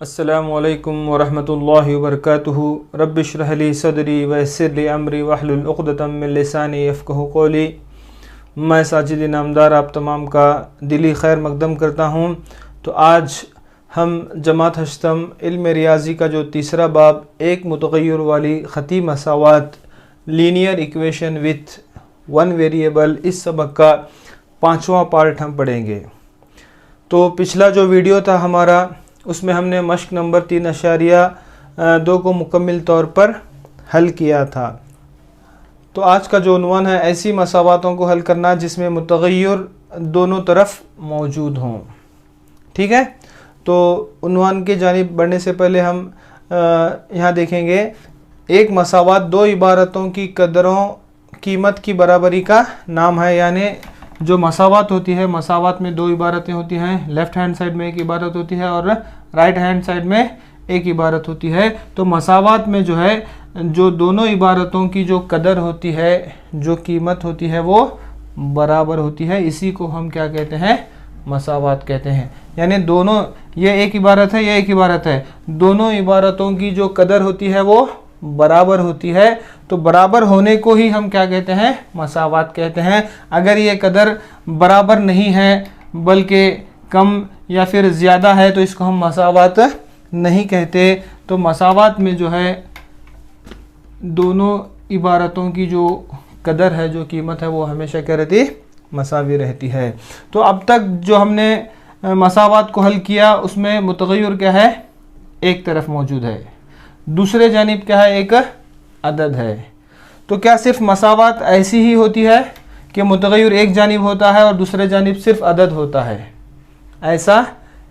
अस्सलामुअलैकुम वरहमतुल्लाहि वबरकातुहू रब्बिश्रह ली सदरी वयस्सिर ली अमरी वहलुल उक़दतम मिन लिसानी यफ़क़हू क़ौली। मैं साजिद नामदार आप तमाम का दिली खैर मक़दम करता हूँ। तो आज हम जमात हश्तम इल्म रियाज़ी का जो तीसरा बाब एक मुतग़य्यर वाली ख़ती मसावात linear equation with one variable, इस सबक का 5वां पार्ट हम पढ़ेंगे। तो पिछला जो वीडियो था हमारा, उसमें हमने मश्क नंबर 3.2 को मुकम्मल तौर पर हल किया था। तो आज का जो उन्वान है, ऐसी मसावातों को हल करना जिसमें मुतग़य्यर दोनों तरफ मौजूद हों। ठीक है, तो उन्वान की जानिब बढ़ने से पहले हम यहाँ देखेंगे एक मसावात दो इबारतों की कदरों कीमत की बराबरी का नाम है। यानी जो मसावात होती है, मसावात में दो इबारतें होती हैं, लेफ़्ट हैंड साइड में एक इबारत होती है और राइट हैंड साइड में एक इबारत होती है। तो मसावात में जो है, जो दोनों इबारतों की जो कदर होती है, जो कीमत होती है, वो बराबर होती है। इसी को हम क्या कहते हैं? मसावात कहते हैं। यानी दोनों, ये एक इबारत है, ये एक इबारत है, दोनों इबारतों की जो कदर होती है वो बराबर होती है। तो बराबर होने को ही हम क्या कहते हैं? मसावात कहते हैं। अगर ये कदर बराबर नहीं है बल्कि कम या फिर ज़्यादा है तो इसको हम मसावात नहीं कहते। तो मसावात में जो है दोनों इबारतों की जो कदर है, जो कीमत है, वो हमेशा क्या रहती? मसावी रहती है। तो अब तक जो हमने मसावात को हल किया उसमें मुतग़य्यर क्या है? एक तरफ मौजूद है, दूसरे जानिब क्या है? एक अदद है। तो क्या सिर्फ मसावात ऐसी ही होती है कि मुतग़य्यर एक जानिब होता है और दूसरे जानिब सिर्फ अदद होता है? ऐसा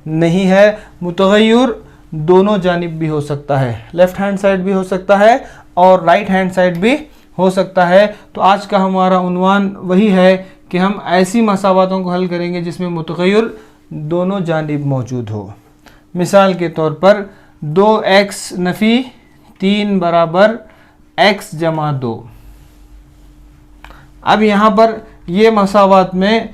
नहीं है। मुतग़य्यर दोनों जानिब भी हो सकता है, लेफ़्ट हैंड साइड भी हो सकता है और राइट हैंड साइड भी हो सकता है। तो आज का हमारा उन्वान वही है कि हम ऐसी मसावातों को हल करेंगे जिसमें मुतग़य्यर दोनों जानिब मौजूद हो। मिसाल के तौर पर 2x नफ़ी 3 बराबर x जमा 2। अब यहाँ पर ये मसावात में,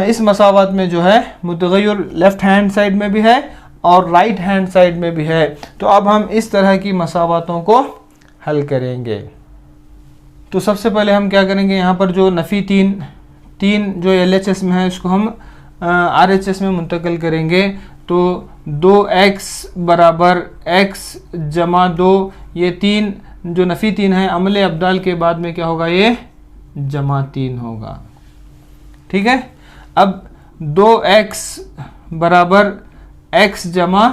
इस मसावात में जो है मुतग़य्यर लेफ़्ट हैंड साइड में भी है और राइट हैंड साइड में भी है। तो अब हम इस तरह की मसावातों को हल करेंगे। तो सबसे पहले हम क्या करेंगे, यहाँ पर जो नफ़ी 3 जो LHS में है उसको हम RHS में मुंतकिल करेंगे। तो 2x बराबर x जमा 2, ये 3 जो नफ़ी 3 है, अमले अब्दाल के बाद में क्या होगा? ये जमा 3 होगा। ठीक है। अब 2x बराबर x जमा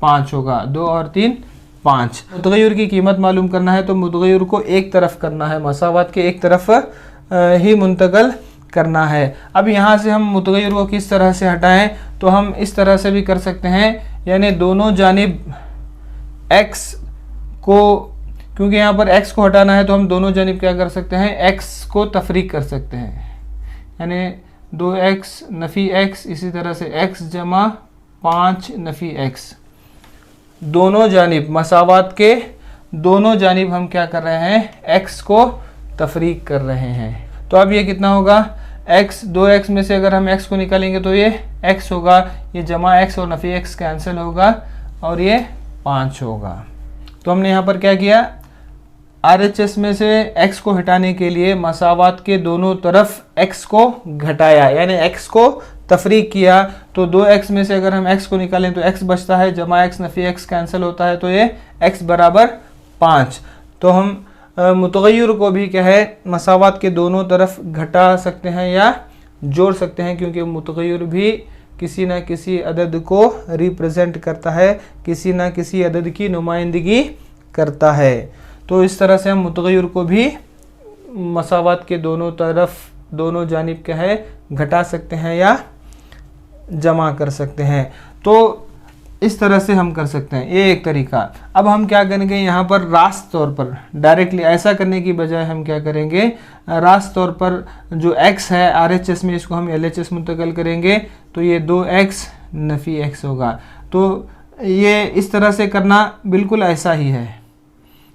5 होगा, 2 और 3 5। मुतग़य्यर की कीमत मालूम करना है तो मुतग़य्यर को एक तरफ करना है, मसावात के एक तरफ ही मुंतकिल करना है। अब यहाँ से हम मुतग़य्यर को किस तरह से हटाएं? तो हम इस तरह से भी कर सकते हैं, यानी दोनों जानिब x को, क्योंकि यहाँ पर x को हटाना है तो हम दोनों जानिब क्या कर सकते हैं? x को तफरीक कर सकते हैं। यानी 2x नफ़ी x, इसी तरह से x जमा 5 नफ़ी x। दोनों जानिब, मसावात के दोनों जानिब हम क्या कर रहे हैं? x को तफरीक कर रहे हैं। तो अब ये कितना होगा? x, 2x में से अगर हम x को निकालेंगे तो ये x होगा, ये जमा x और नफ़ी x कैंसिल होगा और ये 5 होगा। तो हमने यहाँ पर क्या किया? RHS में से x को हटाने के लिए मसावात के दोनों तरफ x को घटाया, यानी x को तफरीक किया। तो 2x में से अगर हम x को निकालें तो x बचता है, जमा x नफ़ी x कैंसिल होता है, तो ये x बराबर 5। तो हम मुतग़य्यर को भी क्या है? मसावात के दोनों तरफ घटा सकते हैं या जोड़ सकते हैं, क्योंकि मुतग़य्यर भी किसी न किसी अदद को रिप्रेजेंट करता है, किसी न किसी अदद की नुमाइंदगी करता है। तो इस तरह से हम मुतग़य्यर को भी मसावात के दोनों तरफ, दोनों जानिब क्या है? घटा सकते हैं या जमा कर सकते हैं। तो इस तरह से हम कर सकते हैं, ये एक तरीका। अब हम क्या करेंगे, यहाँ पर रास्त तौर पर डायरेक्टली ऐसा करने की बजाय हम क्या करेंगे? रास्त तौर पर जो x है RHS में, इसको हम LHS मुंतकिल करेंगे। तो ये 2x नफ़ी x होगा। तो ये इस तरह से करना बिल्कुल ऐसा ही है,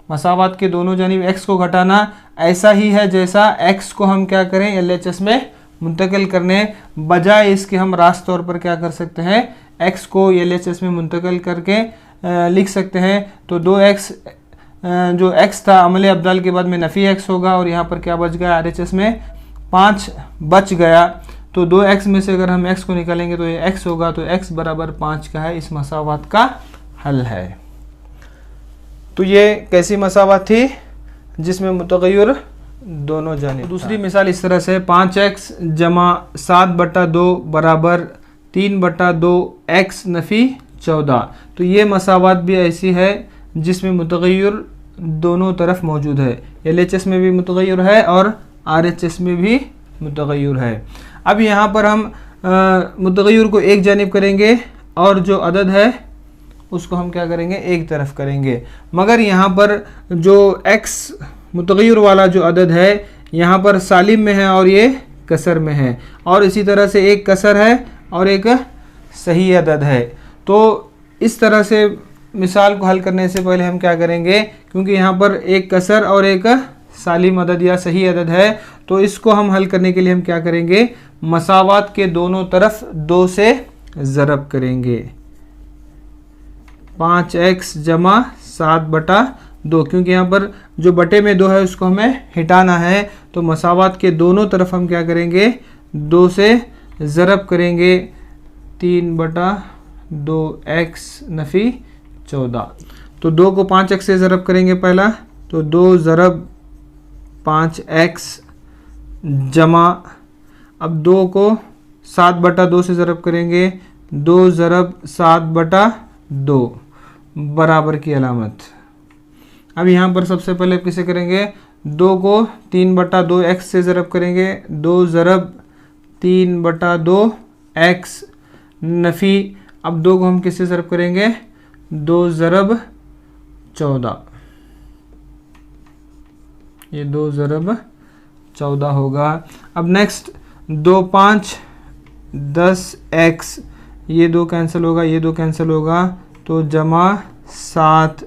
मसावात के दोनों जानिब x को घटाना ऐसा ही है जैसा x को हम क्या करें? LHS में मुंतकिल करने बजाय इसके हम रास्त तौर पर क्या कर सकते हैं? x को LHS में मुंतकिल करके लिख सकते हैं। तो 2x जो x था अमले अब्दाल के बाद में नफ़ी x होगा, और यहाँ पर क्या बच गया, RHS में 5 बच गया। तो 2x में से अगर हम x को निकालेंगे तो ये x होगा, तो x बराबर 5 का है, इस मसावात का हल है। तो ये कैसी मसावात थी, जिसमें मुतग़य्यर दोनों जानिब। दूसरी मिसाल इस तरह से 5x जमा 7/2 बराबर 3/2 x नफ़ी 14। तो ये मसावात भी ऐसी है जिसमें मुतग़य्यर दोनों तरफ मौजूद है, LHS में भी मुतग़य्यर है और RHS में भी मुतग़य्यर है। अब यहाँ पर हम मुतग़य्यर को एक जानिब करेंगे और जो अदद है उसको हम क्या करेंगे, एक तरफ करेंगे। मगर यहाँ पर जो x मुतग़य्यर वाला जो अदद है यहाँ पर सालिम में है और ये कसर में है, और इसी तरह से एक कसर है और एक सही अदद है। तो इस तरह से मिसाल को हल करने से पहले हम क्या करेंगे, क्योंकि यहाँ पर एक कसर और एक सालिम अदद या सही अदद है, तो इसको हम हल करने के लिए हम क्या करेंगे, मसावात के दोनों तरफ 2 से ज़रब करेंगे। 5x जमा 7/2, क्योंकि यहाँ पर जो बटे में 2 है उसको हमें हटाना है, तो मसावात के दोनों तरफ हम क्या करेंगे, 2 से ज़रब करेंगे। 3/2x नफ़ी 14। तो 2 को 5x से ज़रब करेंगे पहला, तो 2 ज़रब 5x जमा, अब 2 को 7/2 से ज़रब करेंगे, 2 ज़रब 7/2 बराबर की अलामत। अब यहाँ पर सबसे पहले किसे करेंगे, 2 को 3/2x से ज़रब करेंगे, 2 ज़रब 3/2x नफ़ी। अब 2 को हम किससे ज़रब करेंगे, 2 ज़रब 14, ये 2 ज़रब 14 होगा। अब नेक्स्ट 2 5 10x, ये 2 कैंसिल होगा, ये 2 कैंसिल होगा, तो जमा 7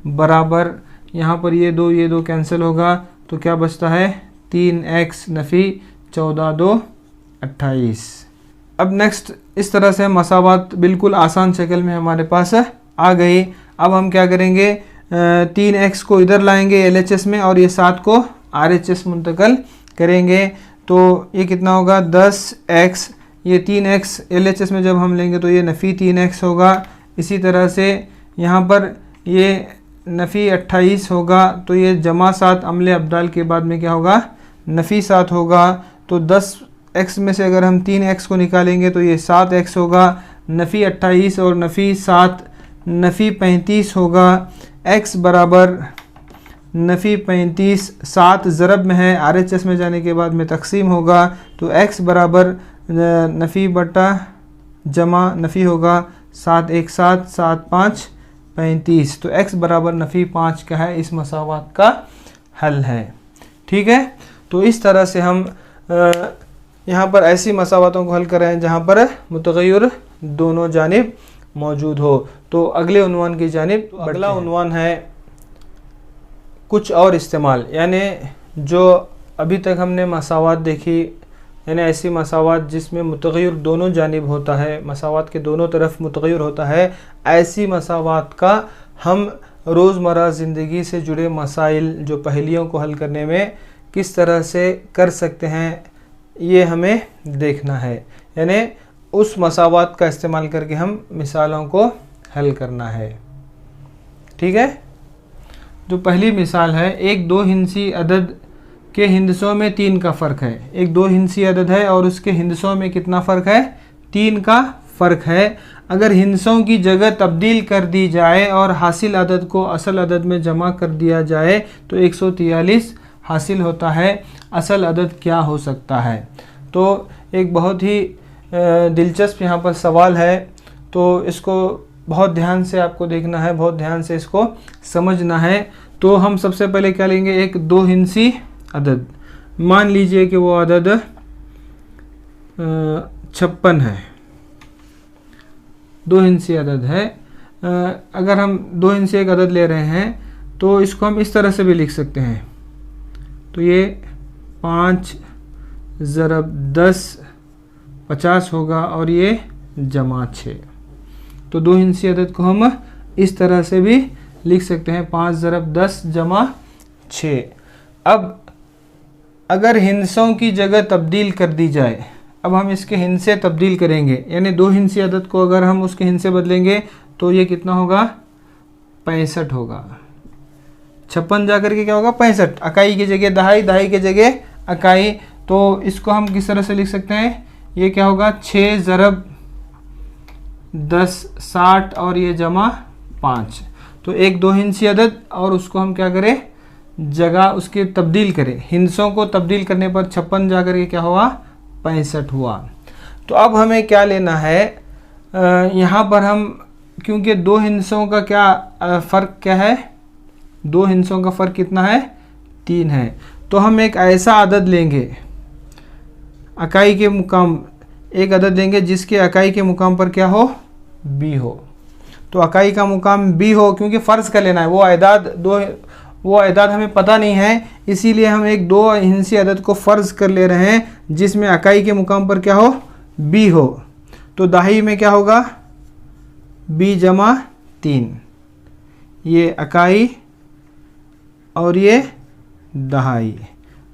बराबर, यहाँ पर ये 2 कैंसिल होगा, तो क्या बचता है, 3x नफ़ी 14 2 28। अब नेक्स्ट इस तरह से मसावात बिल्कुल आसान शक्ल में हमारे पास आ गई। अब हम क्या करेंगे, 3x को इधर लाएंगे LHS में और ये 7 को RHS मुंतकिल करेंगे, तो ये कितना होगा, 10x, ये 3x LHS में जब हम लेंगे तो ये नफ़ी 3x होगा। इसी तरह से यहाँ पर ये नफ़ी 28 होगा, तो ये जमा 7 अमले अब्दाल के बाद में क्या होगा, नफ़ी 7 होगा। तो 10x में से अगर हम 3x को निकालेंगे तो ये 7x होगा, नफ़ी 28 और नफ़ी 7 नफ़ी 35 होगा। x बराबर नफ़ी 35, 7 ज़रब में है, RHS में जाने के बाद में तकसीम होगा, तो x बराबर नफ़ी बटा जमा नफ़ी होगा, 7 1 7 7 5 35। तो x बराबर नफ़ी 5 का है, इस मसावात का हल है। ठीक है, तो इस तरह से हम यहाँ पर ऐसी मसावातों को हल कर रहे हैं जहाँ पर मुतग़य्यर दोनों जानिब मौजूद हो। तो अगले उन्वान की जानिब, अगला उन्वान है कुछ और इस्तेमाल, यानी जो अभी तक हमने मसावात देखी, यानी ऐसी मसावात जिसमें मुतग़य्यर दोनों जानिब होता है, मसावात के दोनों तरफ मुतग़य्यर होता है, ऐसी मसावात का हम रोज़मर्रा ज़िंदगी से जुड़े मसाइल, जो पहेलियों को हल करने में किस तरह से कर सकते हैं, ये हमें देखना है। यानी उस मसावात का इस्तेमाल करके हम मिसालों को हल करना है। ठीक है, जो पहली मिसाल है, एक 2 हिंसी अदद के हिंदसों में 3 का फ़र्क है। एक 2 हिंसी अदद है और उसके हिंदसों में कितना फ़र्क है, 3 का फ़र्क है। अगर हिंसों की जगह तब्दील कर दी जाए और हासिल अदद को असल अदद में जमा कर दिया जाए तो 143 हासिल होता है। असल अदद क्या हो सकता है? तो एक बहुत ही दिलचस्प यहाँ पर सवाल है, तो इसको बहुत ध्यान से आपको देखना है, बहुत ध्यान से इसको समझना है। तो हम सबसे पहले क्या लेंगे, एक 2 हिंसी अदद। मान लीजिए कि वो अदद 56 है, 2 हिंसी अदद है। अगर हम 2 हिंसी एक अदद ले रहे हैं तो इसको हम इस तरह से भी लिख सकते हैं। तो ये 5 ज़रब 10 50 होगा और ये जमा 6। तो 2 हिंसी अदद को हम इस तरह से भी लिख सकते हैं, 5 ज़रब 10 जमा 6। अब अगर हिंसों की जगह तब्दील कर दी जाए, अब हम इसके हिंसे तब्दील करेंगे, यानी 2 हिंसी अदद को अगर हम उसके हिंसे बदलेंगे तो ये कितना होगा, 65 होगा। 56 जाकर के क्या होगा, 65। इकाई की जगह दहाई, दहाई की जगह इकाई, तो इसको हम किस तरह से लिख सकते हैं, ये क्या होगा, 6 ज़रब 10 60 और ये जमा 5। तो एक 2 हिंसी अदद और उसको हम क्या करें, जगह उसके तब्दील करें, हिंसों को तब्दील करने पर 56 जाकर के क्या हुआ, 65 हुआ। तो अब हमें क्या लेना है, यहाँ पर हम, क्योंकि 2 हिंसों का क्या फ़र्क क्या है, 2 हिंसों का फ़र्क कितना है, 3 है। तो हम एक ऐसा अदद लेंगे, इकाई के मुकाम एक अदद लेंगे जिसके इकाई के मुकाम पर क्या हो, b हो। तो इकाई का मुकाम b हो, क्योंकि फ़र्ज़ कर लेना है, वो अदाद हमें पता नहीं है, इसीलिए हम एक 2 हिंसी अदद को फ़र्ज़ कर ले रहे हैं जिसमें इकाई के मुकाम पर क्या हो, b हो। तो दहाई में क्या होगा, b जमा 3, ये इकाई और ये दहाई,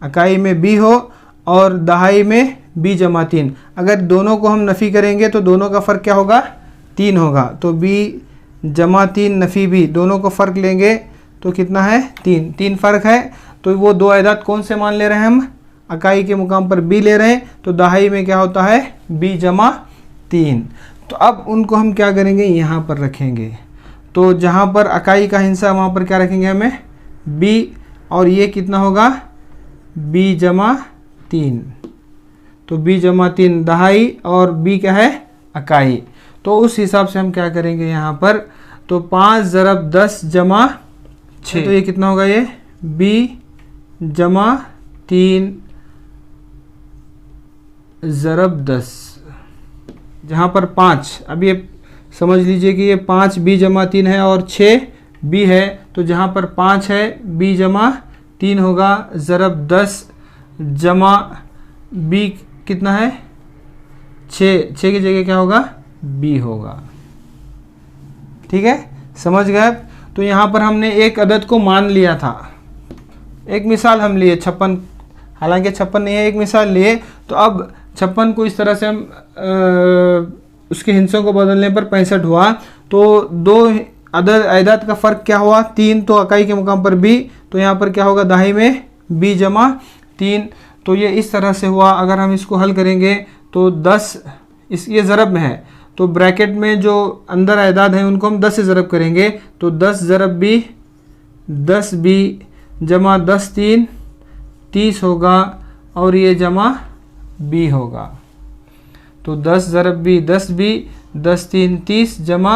इकाई में b हो और दहाई में b जमा 3। अगर दोनों को हम नफ़ी करेंगे तो दोनों का फ़र्क क्या होगा, 3 होगा। तो b जमा 3 नफ़ी b, दोनों को फ़र्क लेंगे तो कितना है, 3 फ़र्क है। तो वो 2 अदाद कौन से मान ले रहे हैं हम, इकाई के मुकाम पर b ले रहे हैं, तो दहाई में क्या होता है, b जमा 3। तो अब उनको हम क्या करेंगे, यहाँ पर रखेंगे। तो जहाँ पर इकाई का हिस्सा वहाँ पर क्या रखेंगे हमें, b, और ये कितना होगा, b जमा 3। तो b जमा 3 दहाई और b क्या है, इकाई। तो उस हिसाब से हम क्या करेंगे यहाँ पर, तो 5 ज़रब 10 जमा 6, तो ये कितना होगा, ये b जमा 3 ज़रब 10, जहाँ पर 5, अब ये समझ लीजिए कि ये 5 b जमा 3 है और 6 b है, तो जहाँ पर 5 है b जमा 3 होगा, ज़रब 10 जमा b कितना है, 6 की जगह क्या होगा, b होगा। ठीक है, समझ गए। तो यहाँ पर हमने एक अदद को मान लिया था, एक मिसाल हम लिए 56, हालांकि 56 नहीं है, एक मिसाल लिए। तो अब 56 को इस तरह से हम उसके हिस्सों को बदलने पर 65 हुआ। तो 2 अदाद का फ़र्क क्या हुआ, 3, तो इकाई के मुकाम पर b, तो यहाँ पर क्या होगा, दहाई में b जमा 3। तो ये इस तरह से हुआ। अगर हम इसको हल करेंगे तो 10, ये ज़रब में है, तो ब्रैकेट में जो अंदर अदाद हैं उनको हम 10 से ज़रब करेंगे, तो 10 ज़रब b 10b जमा 10 3 30 होगा और ये जमा b होगा। तो 10 ज़रब b 10b 10 3 30 जमा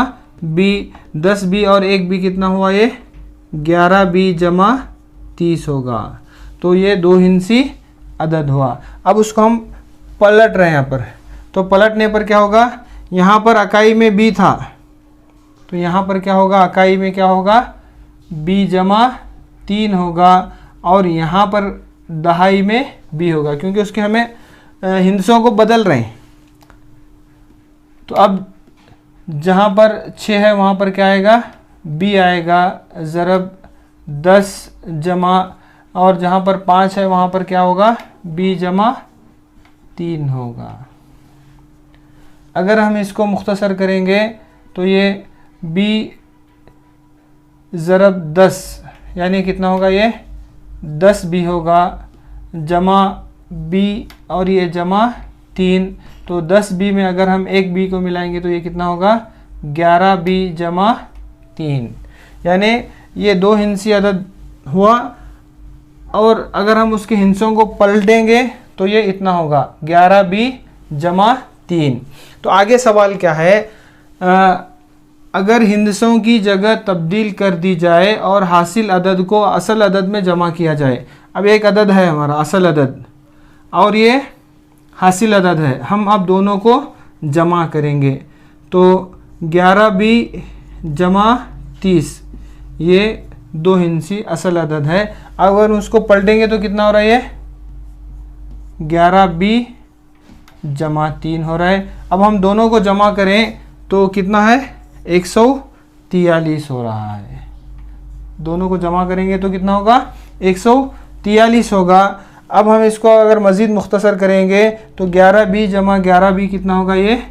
b 10b और 1b कितना हुआ, ये 11b जमा 30 होगा। तो ये 2 हिंसी अदद हुआ। अब उसको हम पलट रहे हैं यहाँ पर, तो पलटने पर क्या होगा, यहाँ पर इकाई में b था, तो यहाँ पर क्या होगा, इकाई में क्या होगा, b जमा 3 होगा और यहाँ पर दहाई में b होगा, क्योंकि उसके हमें हिंसों को बदल रहे हैं। तो अब जहाँ पर 6 है वहाँ पर क्या आएगा, b आएगा, ज़रब 10 जमा, और जहाँ पर 5 है वहाँ पर क्या होगा, b जमा 3 होगा। अगर हम इसको मुख्तसर करेंगे तो ये b ज़रब 10 यानी कितना होगा, ये 10b होगा जमा b और ये जमा 3। तो 10b में अगर हम एक b को मिलाएंगे तो ये कितना होगा, 11b जमा 3, यानी ये 2 हिंसी अदद हुआ। और अगर हम उसके हिंसों को पलटेंगे तो ये इतना होगा, 11b जमा 3। तो आगे सवाल क्या है, अगर हिंसों की जगह तब्दील कर दी जाए और हासिल अदद को असल अदद में जमा किया जाए। अब एक अदद है हमारा असल अदद और ये हासिल अदद है, हम अब दोनों को जमा करेंगे। तो 11b जमा 30 ये 2 हिंसी असल अदद है। अगर उसको पलटेंगे तो कितना हो रहा है, ये 11b जमा 3 हो रहा है। अब हम दोनों को जमा करें तो कितना है, 143 हो रहा है। दोनों को जमा करेंगे तो कितना होगा? 143 होगा। अब हम इसको अगर मज़ीद मुख्तसर करेंगे तो 11b जमा 11b कितना होगा? ये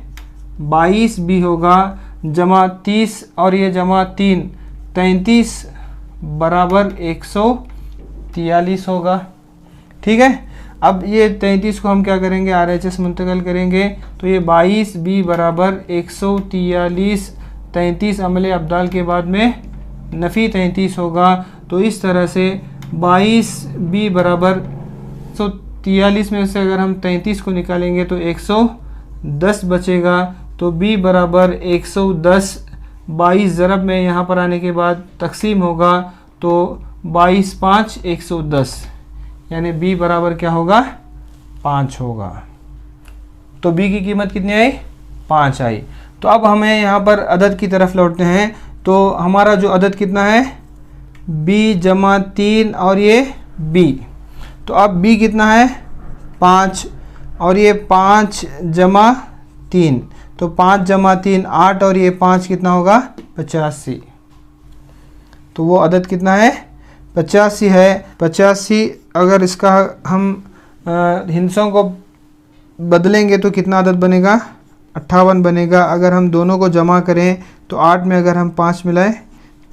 22b होगा, जमा 30 और ये जमा 3 33 बराबर 143 होगा। ठीक है, अब ये 33 को हम क्या करेंगे? RHS मुंतकिल करेंगे तो ये 22b बराबर 143, 33 अमले अब्दाल के बाद में नफ़ी 33 होगा। तो इस तरह से 22b बराबर 143 में से अगर हम 33 को निकालेंगे तो 110 बचेगा। तो b बराबर 110, 22 ज़रब में यहाँ पर आने के बाद तकसीम होगा तो 22 5 110, यानी b बराबर क्या होगा? 5 होगा। तो b की कीमत कितनी आई? 5 आई। तो अब हमें यहाँ पर अदद की तरफ लौटते हैं। तो हमारा जो अदद कितना है? b जमा 3 और ये b। तो अब b कितना है? 5 और ये 5 जमा 3, तो 5 जमा 3 8 और ये 5 कितना होगा? 85। तो वो अदद कितना है? 85 है। 85 अगर इसका हम हिस्सों को बदलेंगे तो कितना अदद बनेगा? 58 बनेगा। अगर हम दोनों को जमा करें तो 8 में अगर हम 5 मिलाएं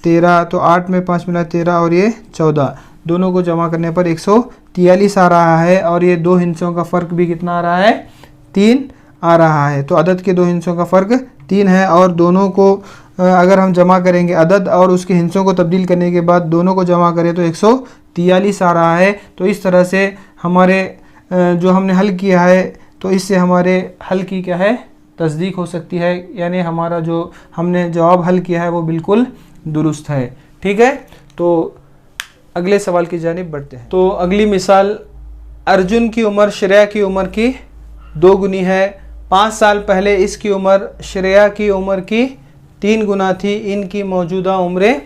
13, तो 8 में 5 मिलाए 13 और ये 14, दोनों को जमा करने पर 143 आ रहा है। और ये दो हिस्सों का फ़र्क भी कितना आ रहा है? 3 आ रहा है। तो अदद के दो हिस्सों का फ़र्क 3 है। और दोनों को अगर हम जमा करेंगे, अदद और उसके हिस्सों को तब्दील करने के बाद दोनों को जमा करें तो 143 आ रहा है। तो इस तरह से हमारे जो हमने हल किया है तो इससे हमारे हल की क्या है? तस्दीक हो सकती है, यानी हमारा जो हमने जवाब हल किया है वो बिल्कुल दुरुस्त है। ठीक है, तो अगले सवाल की जानिब बढ़ते हैं। तो अगली मिसाल, अर्जुन की उम्र श्रेया की उम्र की 2 गुनी है। 5 साल पहले इसकी उम्र श्रेया की उम्र की 3 गुना थी। इनकी मौजूदा उम्रें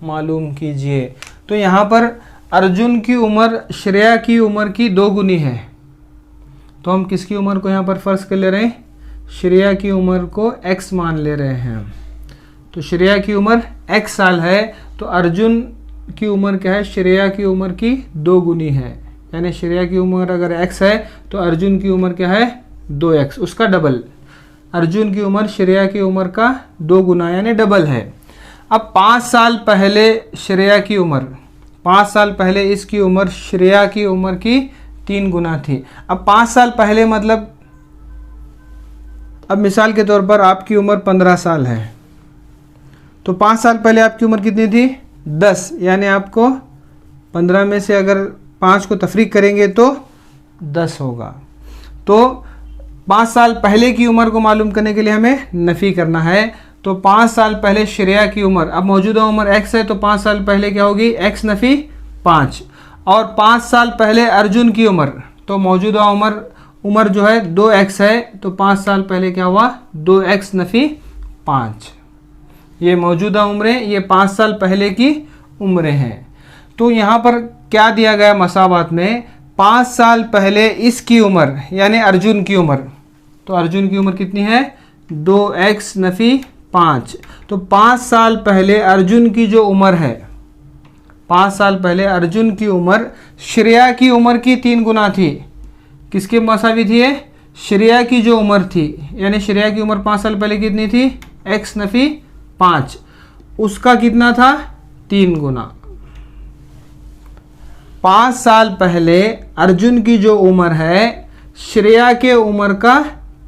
मालूम कीजिए। तो यहाँ पर अर्जुन की उम्र श्रेया की उम्र की 2 गुनी है। तो हम किसकी उम्र को यहाँ पर फ़र्ज़ कर ले रहे हैं? श्रेया की उम्र को x मान ले रहे हैं। तो श्रेया की उम्र x साल है, तो अर्जुन की उम्र क्या है? श्रेया की उम्र की 2 गुनी है। यानी श्रेया की उम्र अगर x है तो अर्जुन की उम्र क्या है? 2x, उसका डबल। अर्जुन की उम्र श्रेया की उम्र का 2 गुना यानी डबल है। अब 5 साल पहले श्रेया की उम्र, 5 साल पहले इसकी उम्र श्रेया की उम्र की 3 गुना थी। अब 5 साल पहले मतलब, अब मिसाल के तौर पर आपकी उम्र 15 साल है, तो 5 साल पहले आपकी उम्र कितनी थी? 10, यानी आपको 15 में से अगर 5 को तफरीक करेंगे तो 10 होगा। तो 5 साल पहले की उम्र को मालूम करने के लिए हमें नफ़ी करना है। तो 5 साल पहले श्रेया की उम्र, अब मौजूदा उम्र x है तो 5 साल पहले क्या होगी? x नफ़ी 5। और 5 साल पहले अर्जुन की उम्र, तो मौजूदा उम्र जो है 2x है, तो 5 साल पहले क्या हुआ? 2x नफ़ी 5। ये मौजूदा उम्रें, ये 5 साल पहले की उम्रें हैं। तो यहाँ पर क्या दिया गया मसावात में? 5 साल पहले इसकी उम्र यानी अर्जुन की उम्र, तो अर्जुन की उम्र कितनी है? 2x नफ़ी 5। तो 5 साल पहले अर्जुन की जो उम्र है, 5 साल पहले अर्जुन की उम्र श्रेया की उम्र की 3 गुना थी। किसके मसावी थी ये? श्रेया की जो उम्र थी, यानी श्रेया की उम्र 5 साल पहले कितनी थी? x नफ़ी 5, उसका कितना था? 3 गुना। 5 साल पहले अर्जुन की जो उम्र है श्रेया के उम्र का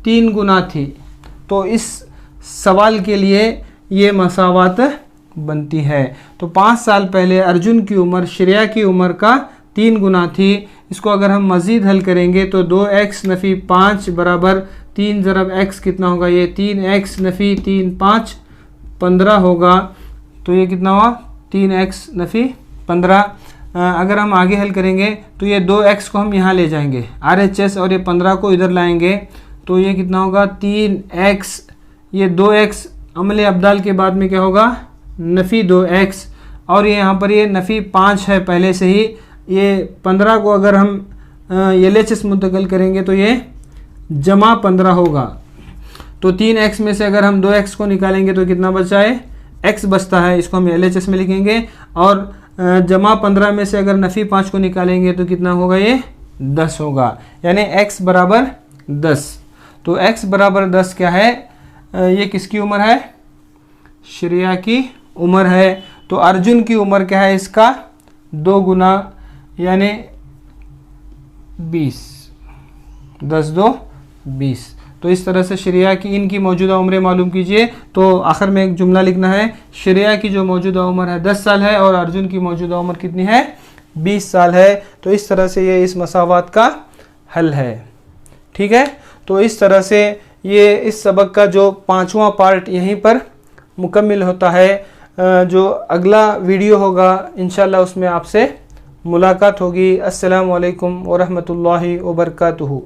3 गुना थी। तो इस सवाल के लिए ये मसावत बनती है। तो 5 साल पहले अर्जुन की उम्र श्रेया की उम्र का 3 गुना थी। इसको अगर हम मज़ीद हल करेंगे तो 2x नफ़ी 5 बराबर 3 ज़रब x कितना होगा? ये 3x नफ़ी 3 5 15 होगा। तो ये कितना हुआ? 3x नफ़ी 15। अगर हम आगे हल करेंगे तो ये 2x को हम यहाँ ले जाएंगे RHS और ये 15 को इधर लाएंगे, तो ये कितना होगा? 3x, ये 2x अमले अब्दाल के बाद में क्या होगा? नफ़ी 2x, और ये यहाँ पर ये नफ़ी 5 है पहले से ही। ये 15 को अगर हम LHS मुंतकिल करेंगे तो ये जमा 15 होगा। तो 3x में से अगर हम 2x को निकालेंगे तो कितना बचा है, x बचता है, इसको हम LHS में लिखेंगे। और जमा 15 में से अगर नफ़ी 5 को निकालेंगे तो कितना होगा, ये 10 होगा, यानी x बराबर 10। तो x बराबर 10 क्या है, ये किसकी उम्र है, श्रेया की उम्र है। तो अर्जुन की उम्र क्या है, इसका 2 गुना यानी 20, 10 2 20। तो इस तरह से श्रेया की इनकी मौजूदा उम्रें मालूम कीजिए। तो आखिर में एक जुमला लिखना है, श्रेया की जो मौजूदा उम्र है 10 साल है और अर्जुन की मौजूदा उम्र कितनी है, 20 साल है। तो इस तरह से ये इस मसावात का हल है। ठीक है, तो इस तरह से ये इस सबक का जो 5वां पार्ट यहीं पर मुकम्मिल होता है। जो अगला वीडियो होगा इंशाल्लाह उसमें आपसे मुलाकात होगी। अस्सलामु अलैकुम व रहमतुल्लाहि व बरकातुहू।